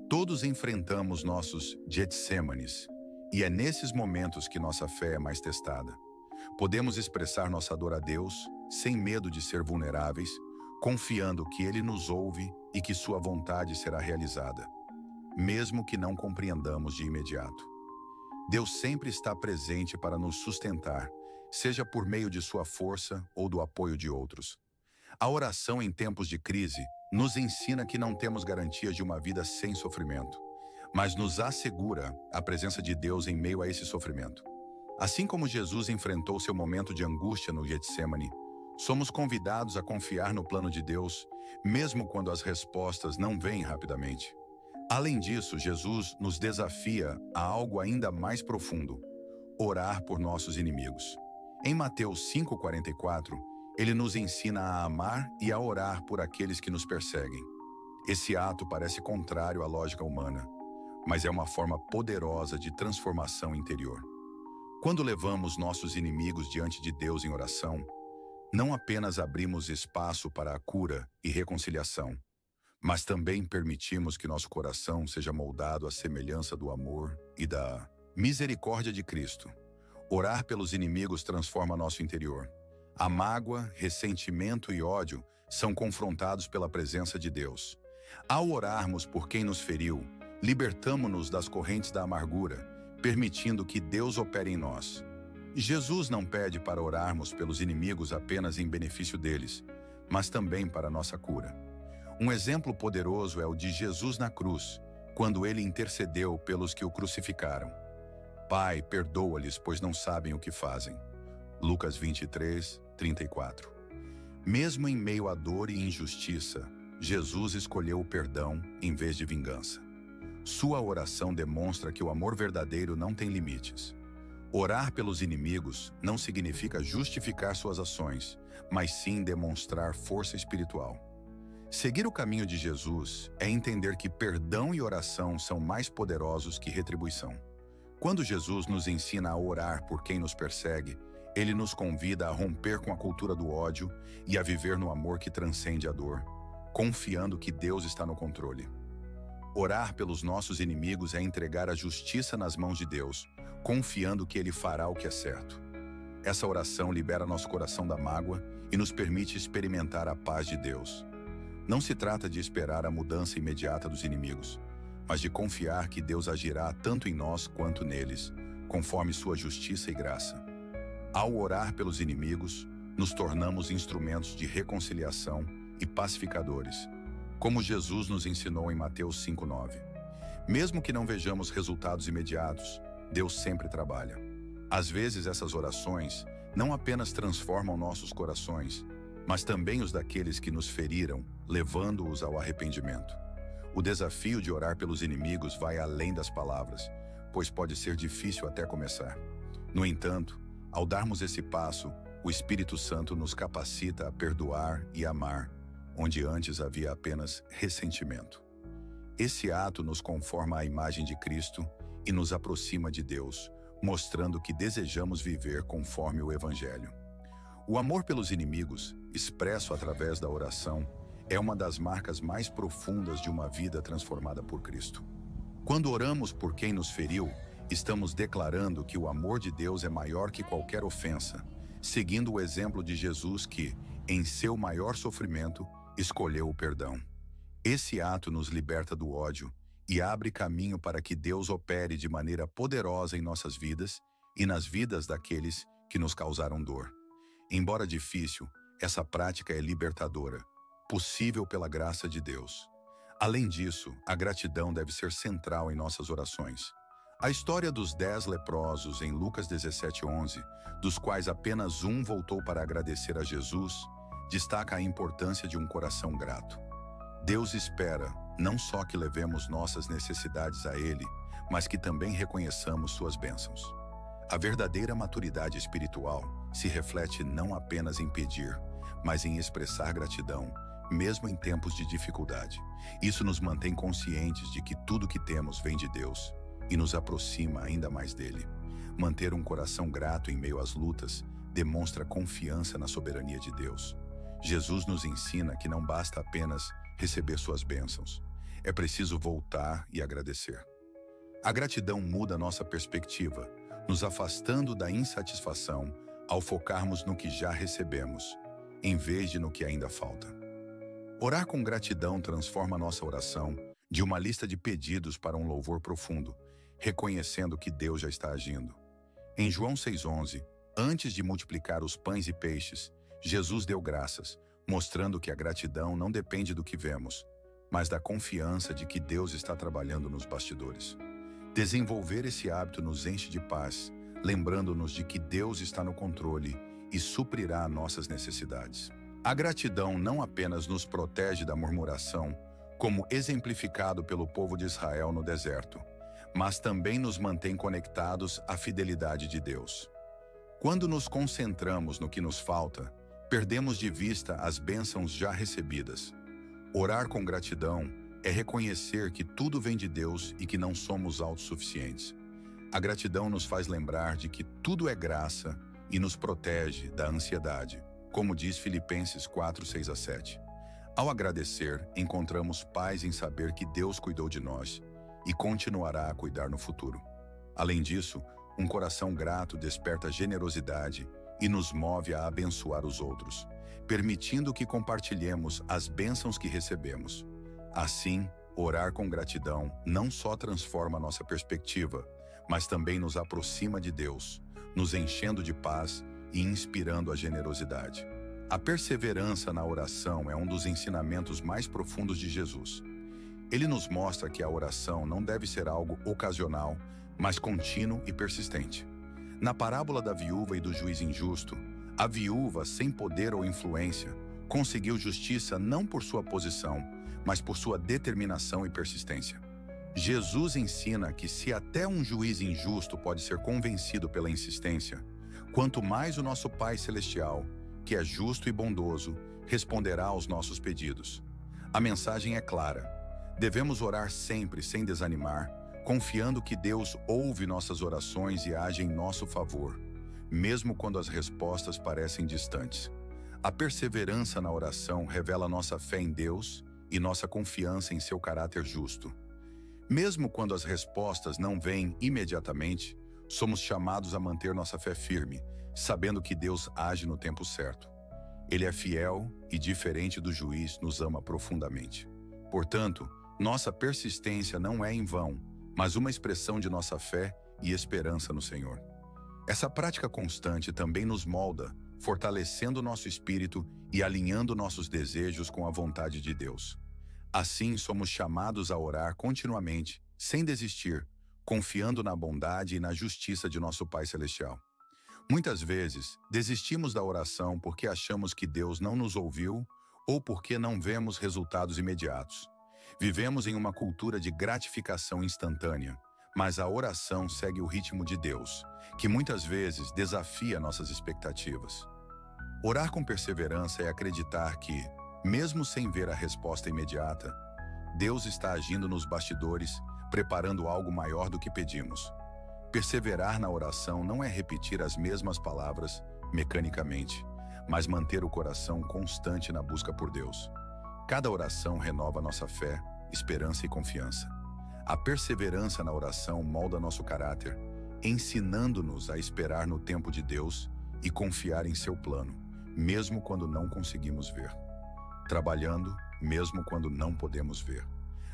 Todos enfrentamos nossos Getsêmanis, e é nesses momentos que nossa fé é mais testada. Podemos expressar nossa dor a Deus, sem medo de ser vulneráveis, confiando que Ele nos ouve e que sua vontade será realizada, mesmo que não compreendamos de imediato. Deus sempre está presente para nos sustentar, seja por meio de sua força ou do apoio de outros. A oração em tempos de crise nos ensina que não temos garantias de uma vida sem sofrimento, mas nos assegura a presença de Deus em meio a esse sofrimento. Assim como Jesus enfrentou seu momento de angústia no Getsêmani, somos convidados a confiar no plano de Deus, mesmo quando as respostas não vêm rapidamente. Além disso, Jesus nos desafia a algo ainda mais profundo: orar por nossos inimigos. Em Mateus 5,44, ele nos ensina a amar e a orar por aqueles que nos perseguem. Esse ato parece contrário à lógica humana, mas é uma forma poderosa de transformação interior. Quando levamos nossos inimigos diante de Deus em oração, não apenas abrimos espaço para a cura e reconciliação, mas também permitimos que nosso coração seja moldado à semelhança do amor e da misericórdia de Cristo. Orar pelos inimigos transforma nosso interior. A mágoa, ressentimento e ódio são confrontados pela presença de Deus. Ao orarmos por quem nos feriu, libertamo-nos das correntes da amargura, permitindo que Deus opere em nós. Jesus não pede para orarmos pelos inimigos apenas em benefício deles, mas também para nossa cura. Um exemplo poderoso é o de Jesus na cruz, quando ele intercedeu pelos que o crucificaram. Pai, perdoa-lhes, pois não sabem o que fazem. Lucas 23, 34. Mesmo em meio à dor e injustiça, Jesus escolheu o perdão em vez de vingança. Sua oração demonstra que o amor verdadeiro não tem limites. Orar pelos inimigos não significa justificar suas ações, mas sim demonstrar força espiritual. Seguir o caminho de Jesus é entender que perdão e oração são mais poderosos que retribuição. Quando Jesus nos ensina a orar por quem nos persegue, ele nos convida a romper com a cultura do ódio e a viver no amor que transcende a dor, confiando que Deus está no controle. Orar pelos nossos inimigos é entregar a justiça nas mãos de Deus, confiando que Ele fará o que é certo. Essa oração libera nosso coração da mágoa e nos permite experimentar a paz de Deus. Não se trata de esperar a mudança imediata dos inimigos, mas de confiar que Deus agirá tanto em nós quanto neles, conforme sua justiça e graça. Ao orar pelos inimigos, nos tornamos instrumentos de reconciliação e pacificadores, como Jesus nos ensinou em Mateus 5,9. Mesmo que não vejamos resultados imediatos, Deus sempre trabalha. Às vezes essas orações não apenas transformam nossos corações, mas também os daqueles que nos feriram, levando-os ao arrependimento. O desafio de orar pelos inimigos vai além das palavras, pois pode ser difícil até começar. No entanto, ao darmos esse passo, o Espírito Santo nos capacita a perdoar e amar, onde antes havia apenas ressentimento. Esse ato nos conforma à imagem de Cristo e nos aproxima de Deus, mostrando que desejamos viver conforme o Evangelho. O amor pelos inimigos, expresso através da oração, é uma das marcas mais profundas de uma vida transformada por Cristo. Quando oramos por quem nos feriu, estamos declarando que o amor de Deus é maior que qualquer ofensa, seguindo o exemplo de Jesus que, em seu maior sofrimento, escolheu o perdão. Esse ato nos liberta do ódio e abre caminho para que Deus opere de maneira poderosa em nossas vidas e nas vidas daqueles que nos causaram dor. Embora difícil, essa prática é libertadora, possível pela graça de Deus. Além disso, a gratidão deve ser central em nossas orações. A história dos 10 leprosos em Lucas 17:11, dos quais apenas um voltou para agradecer a Jesus, destaca a importância de um coração grato. Deus espera não só que levemos nossas necessidades a Ele, mas que também reconheçamos suas bênçãos. A verdadeira maturidade espiritual se reflete não apenas em pedir, mas em expressar gratidão, mesmo em tempos de dificuldade. Isso nos mantém conscientes de que tudo que temos vem de Deus e nos aproxima ainda mais dele. Manter um coração grato em meio às lutas demonstra confiança na soberania de Deus. Jesus nos ensina que não basta apenas receber suas bênçãos. É preciso voltar e agradecer. A gratidão muda nossa perspectiva, nos afastando da insatisfação ao focarmos no que já recebemos, em vez de no que ainda falta. Orar com gratidão transforma nossa oração de uma lista de pedidos para um louvor profundo, reconhecendo que Deus já está agindo. Em João 6,11, antes de multiplicar os pães e peixes, Jesus deu graças, mostrando que a gratidão não depende do que vemos, mas da confiança de que Deus está trabalhando nos bastidores. Desenvolver esse hábito nos enche de paz, lembrando-nos de que Deus está no controle e suprirá nossas necessidades. A gratidão não apenas nos protege da murmuração, como exemplificado pelo povo de Israel no deserto, mas também nos mantém conectados à fidelidade de Deus. Quando nos concentramos no que nos falta, perdemos de vista as bênçãos já recebidas. Orar com gratidão é reconhecer que tudo vem de Deus e que não somos autossuficientes. A gratidão nos faz lembrar de que tudo é graça e nos protege da ansiedade, como diz Filipenses 4, 6 a 7. Ao agradecer, encontramos paz em saber que Deus cuidou de nós e continuará a cuidar no futuro. Além disso, um coração grato desperta generosidade e nos move a abençoar os outros, permitindo que compartilhemos as bênçãos que recebemos. Assim, orar com gratidão não só transforma nossa perspectiva, mas também nos aproxima de Deus, nos enchendo de paz e inspirando a generosidade. A perseverança na oração é um dos ensinamentos mais profundos de Jesus. Ele nos mostra que a oração não deve ser algo ocasional, mas contínuo e persistente. Na parábola da viúva e do juiz injusto, a viúva, sem poder ou influência, conseguiu justiça não por sua posição, mas por sua determinação e persistência. Jesus ensina que se até um juiz injusto pode ser convencido pela insistência, quanto mais o nosso Pai Celestial, que é justo e bondoso, responderá aos nossos pedidos. A mensagem é clara. Devemos orar sempre sem desanimar, confiando que Deus ouve nossas orações e age em nosso favor, mesmo quando as respostas parecem distantes. A perseverança na oração revela nossa fé em Deus e nossa confiança em seu caráter justo. Mesmo quando as respostas não vêm imediatamente, somos chamados a manter nossa fé firme, sabendo que Deus age no tempo certo. Ele é fiel e, diferente do juiz, nos ama profundamente. Portanto, nossa persistência não é em vão, mas uma expressão de nossa fé e esperança no Senhor. Essa prática constante também nos molda, fortalecendo nosso espírito e alinhando nossos desejos com a vontade de Deus. Assim, somos chamados a orar continuamente, sem desistir, confiando na bondade e na justiça de nosso Pai Celestial. Muitas vezes, desistimos da oração porque achamos que Deus não nos ouviu ou porque não vemos resultados imediatos. Vivemos em uma cultura de gratificação instantânea, mas a oração segue o ritmo de Deus, que muitas vezes desafia nossas expectativas. Orar com perseverança é acreditar que, mesmo sem ver a resposta imediata, Deus está agindo nos bastidores, preparando algo maior do que pedimos. Perseverar na oração não é repetir as mesmas palavras mecanicamente, mas manter o coração constante na busca por Deus. Cada oração renova nossa fé, esperança e confiança. A perseverança na oração molda nosso caráter, ensinando-nos a esperar no tempo de Deus e confiar em seu plano, mesmo quando não conseguimos ver. Trabalhando, mesmo quando não podemos ver.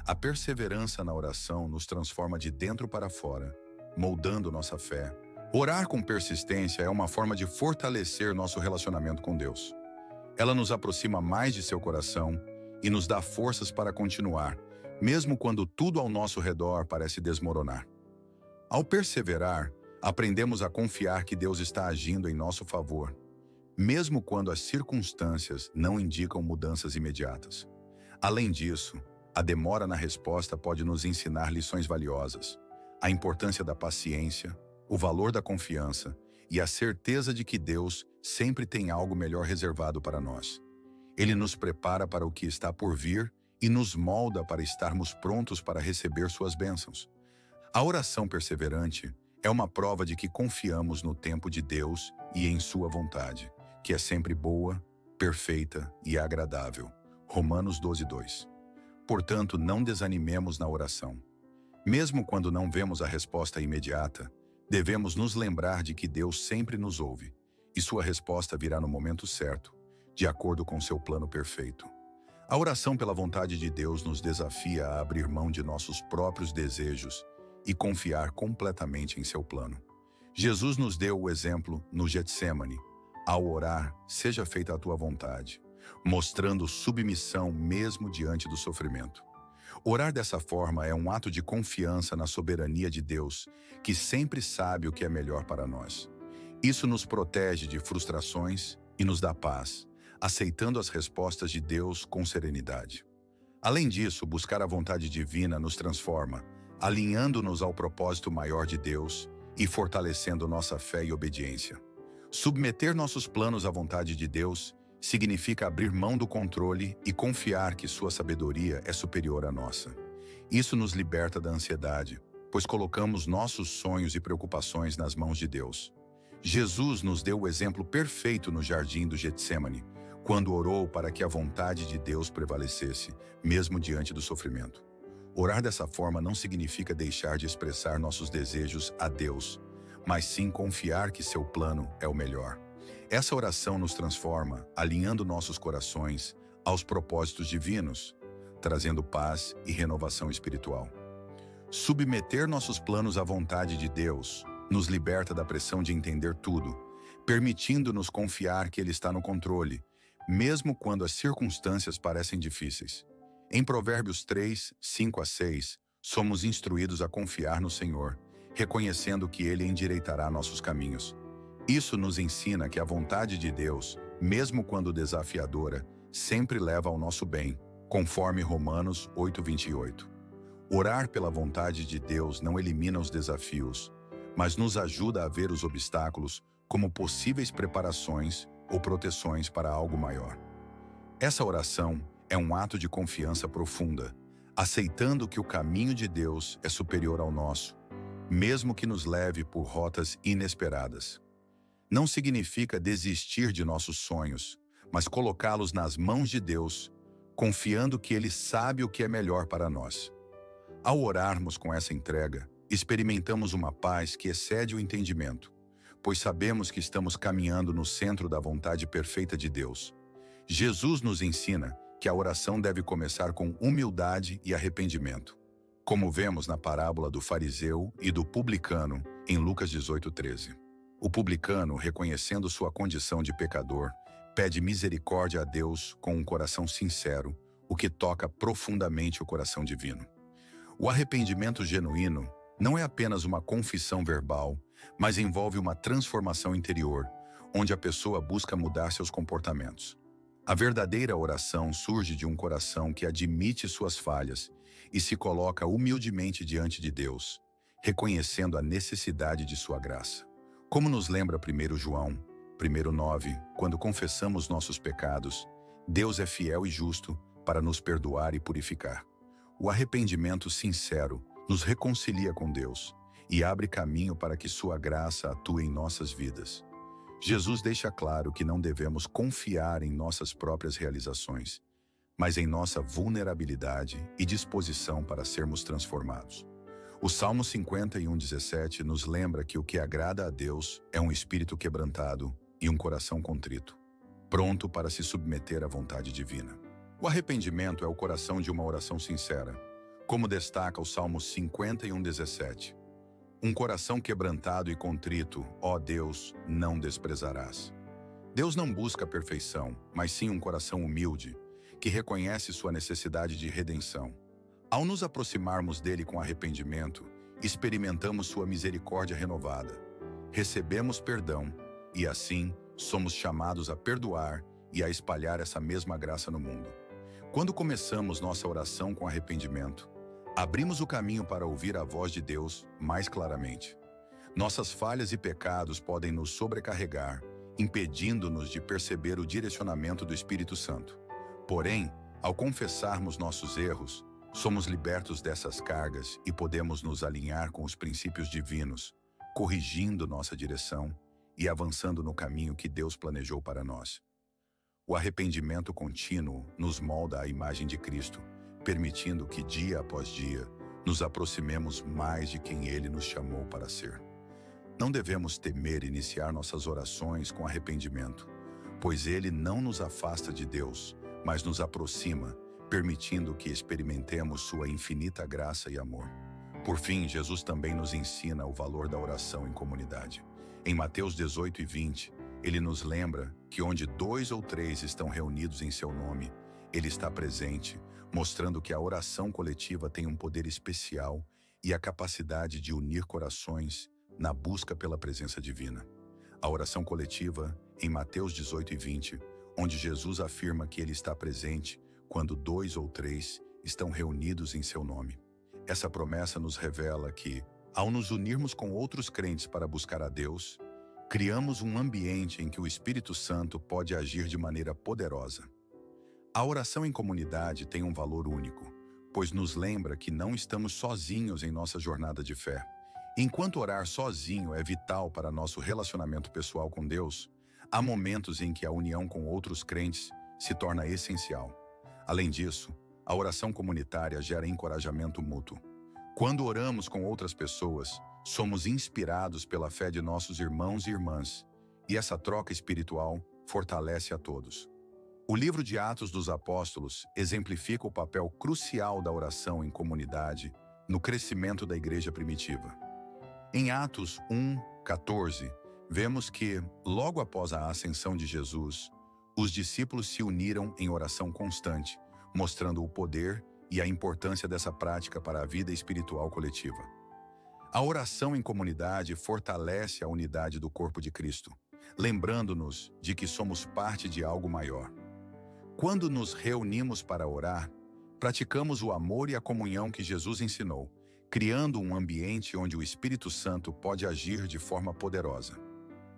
A perseverança na oração nos transforma de dentro para fora, moldando nossa fé. Orar com persistência é uma forma de fortalecer nosso relacionamento com Deus. Ela nos aproxima mais de seu coração e nos dá forças para continuar, mesmo quando tudo ao nosso redor parece desmoronar. Ao perseverar, aprendemos a confiar que Deus está agindo em nosso favor, mesmo quando as circunstâncias não indicam mudanças imediatas. Além disso, a demora na resposta pode nos ensinar lições valiosas, a importância da paciência, o valor da confiança e a certeza de que Deus sempre tem algo melhor reservado para nós. Ele nos prepara para o que está por vir e nos molda para estarmos prontos para receber suas bênçãos. A oração perseverante é uma prova de que confiamos no tempo de Deus e em sua vontade, que é sempre boa, perfeita e agradável. Romanos 12:2. Portanto, não desanimemos na oração. Mesmo quando não vemos a resposta imediata, devemos nos lembrar de que Deus sempre nos ouve, e sua resposta virá no momento certo, de acordo com seu plano perfeito. A oração pela vontade de Deus nos desafia a abrir mão de nossos próprios desejos e confiar completamente em seu plano. Jesus nos deu o exemplo no Getsêmani. Ao orar, seja feita a tua vontade, mostrando submissão mesmo diante do sofrimento. Orar dessa forma é um ato de confiança na soberania de Deus, que sempre sabe o que é melhor para nós. Isso nos protege de frustrações e nos dá paz, aceitando as respostas de Deus com serenidade. Além disso, buscar a vontade divina nos transforma, alinhando-nos ao propósito maior de Deus e fortalecendo nossa fé e obediência. Submeter nossos planos à vontade de Deus significa abrir mão do controle e confiar que sua sabedoria é superior à nossa. Isso nos liberta da ansiedade, pois colocamos nossos sonhos e preocupações nas mãos de Deus. Jesus nos deu o exemplo perfeito no jardim do Getsêmani, quando orou para que a vontade de Deus prevalecesse, mesmo diante do sofrimento. Orar dessa forma não significa deixar de expressar nossos desejos a Deus, mas sim confiar que seu plano é o melhor. Essa oração nos transforma, alinhando nossos corações aos propósitos divinos, trazendo paz e renovação espiritual. Submeter nossos planos à vontade de Deus nos liberta da pressão de entender tudo, permitindo-nos confiar que Ele está no controle, mesmo quando as circunstâncias parecem difíceis. Em Provérbios 3, 5 a 6, somos instruídos a confiar no Senhor, reconhecendo que Ele endireitará nossos caminhos. Isso nos ensina que a vontade de Deus, mesmo quando desafiadora, sempre leva ao nosso bem, conforme Romanos 8:28. Orar pela vontade de Deus não elimina os desafios, mas nos ajuda a ver os obstáculos como possíveis preparações ou proteções para algo maior. Essa oração é um ato de confiança profunda, aceitando que o caminho de Deus é superior ao nosso, mesmo que nos leve por rotas inesperadas. Não significa desistir de nossos sonhos, mas colocá-los nas mãos de Deus, confiando que Ele sabe o que é melhor para nós. Ao orarmos com essa entrega, experimentamos uma paz que excede o entendimento, pois sabemos que estamos caminhando no centro da vontade perfeita de Deus. Jesus nos ensina que a oração deve começar com humildade e arrependimento, como vemos na parábola do fariseu e do publicano em Lucas 18:13. O publicano, reconhecendo sua condição de pecador, pede misericórdia a Deus com um coração sincero, o que toca profundamente o coração divino. O arrependimento genuíno não é apenas uma confissão verbal, mas envolve uma transformação interior, onde a pessoa busca mudar seus comportamentos. A verdadeira oração surge de um coração que admite suas falhas e se coloca humildemente diante de Deus, reconhecendo a necessidade de sua graça. Como nos lembra 1 João 1:9, quando confessamos nossos pecados, Deus é fiel e justo para nos perdoar e purificar. O arrependimento sincero nos reconcilia com Deus e abre caminho para que sua graça atue em nossas vidas. Jesus deixa claro que não devemos confiar em nossas próprias realizações, mas em nossa vulnerabilidade e disposição para sermos transformados. O Salmo 51:17 nos lembra que o que agrada a Deus é um espírito quebrantado e um coração contrito, pronto para se submeter à vontade divina. O arrependimento é o coração de uma oração sincera, como destaca o Salmo 51:17. Um coração quebrantado e contrito, ó Deus, não desprezarás. Deus não busca a perfeição, mas sim um coração humilde, que reconhece sua necessidade de redenção. Ao nos aproximarmos dele com arrependimento, experimentamos sua misericórdia renovada, recebemos perdão e, assim, somos chamados a perdoar e a espalhar essa mesma graça no mundo. Quando começamos nossa oração com arrependimento, abrimos o caminho para ouvir a voz de Deus mais claramente. Nossas falhas e pecados podem nos sobrecarregar, impedindo-nos de perceber o direcionamento do Espírito Santo. Porém, ao confessarmos nossos erros, somos libertos dessas cargas e podemos nos alinhar com os princípios divinos, corrigindo nossa direção e avançando no caminho que Deus planejou para nós. O arrependimento contínuo nos molda à imagem de Cristo, permitindo que dia após dia nos aproximemos mais de quem Ele nos chamou para ser. Não devemos temer iniciar nossas orações com arrependimento, pois Ele não nos afasta de Deus, mas nos aproxima, permitindo que experimentemos sua infinita graça e amor. Por fim, Jesus também nos ensina o valor da oração em comunidade. Em Mateus 18:20, Ele nos lembra que onde 2 ou 3 estão reunidos em seu nome, Ele está presente, mostrando que a oração coletiva tem um poder especial e a capacidade de unir corações na busca pela presença divina. A oração coletiva, em Mateus 18:20, onde Jesus afirma que Ele está presente quando 2 ou 3 estão reunidos em seu nome. Essa promessa nos revela que, ao nos unirmos com outros crentes para buscar a Deus, criamos um ambiente em que o Espírito Santo pode agir de maneira poderosa. A oração em comunidade tem um valor único, pois nos lembra que não estamos sozinhos em nossa jornada de fé. Enquanto orar sozinho é vital para nosso relacionamento pessoal com Deus, há momentos em que a união com outros crentes se torna essencial. Além disso, a oração comunitária gera encorajamento mútuo. Quando oramos com outras pessoas, somos inspirados pela fé de nossos irmãos e irmãs, e essa troca espiritual fortalece a todos. O livro de Atos dos Apóstolos exemplifica o papel crucial da oração em comunidade no crescimento da igreja primitiva. Em Atos 1:14, vemos que, logo após a ascensão de Jesus, os discípulos se uniram em oração constante, mostrando o poder e a importância dessa prática para a vida espiritual coletiva. A oração em comunidade fortalece a unidade do corpo de Cristo, lembrando-nos de que somos parte de algo maior. Quando nos reunimos para orar, praticamos o amor e a comunhão que Jesus ensinou, criando um ambiente onde o Espírito Santo pode agir de forma poderosa.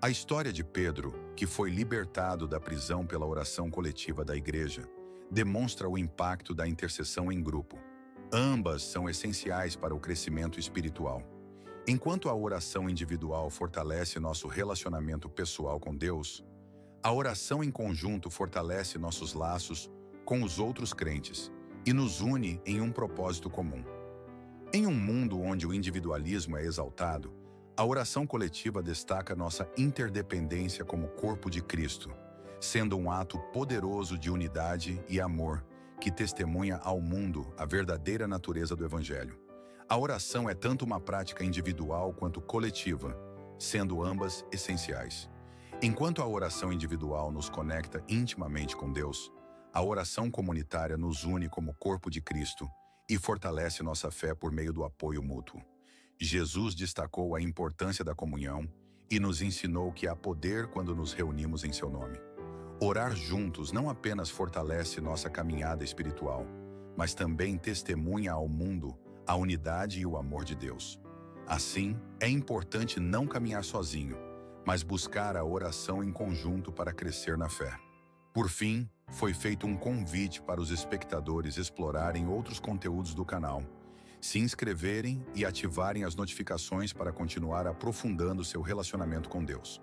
A história de Pedro, que foi libertado da prisão pela oração coletiva da igreja, demonstra o impacto da intercessão em grupo. Ambas são essenciais para o crescimento espiritual. Enquanto a oração individual fortalece nosso relacionamento pessoal com Deus, a oração em conjunto fortalece nossos laços com os outros crentes e nos une em um propósito comum. Em um mundo onde o individualismo é exaltado, a oração coletiva destaca nossa interdependência como corpo de Cristo, sendo um ato poderoso de unidade e amor que testemunha ao mundo a verdadeira natureza do Evangelho. A oração é tanto uma prática individual quanto coletiva, sendo ambas essenciais. Enquanto a oração individual nos conecta intimamente com Deus, a oração comunitária nos une como corpo de Cristo e fortalece nossa fé por meio do apoio mútuo. Jesus destacou a importância da comunhão e nos ensinou que há poder quando nos reunimos em seu nome. Orar juntos não apenas fortalece nossa caminhada espiritual, mas também testemunha ao mundo a unidade e o amor de Deus. Assim, é importante não caminhar sozinho, mas buscar a oração em conjunto para crescer na fé. Por fim, foi feito um convite para os espectadores explorarem outros conteúdos do canal, se inscreverem e ativarem as notificações para continuar aprofundando seu relacionamento com Deus.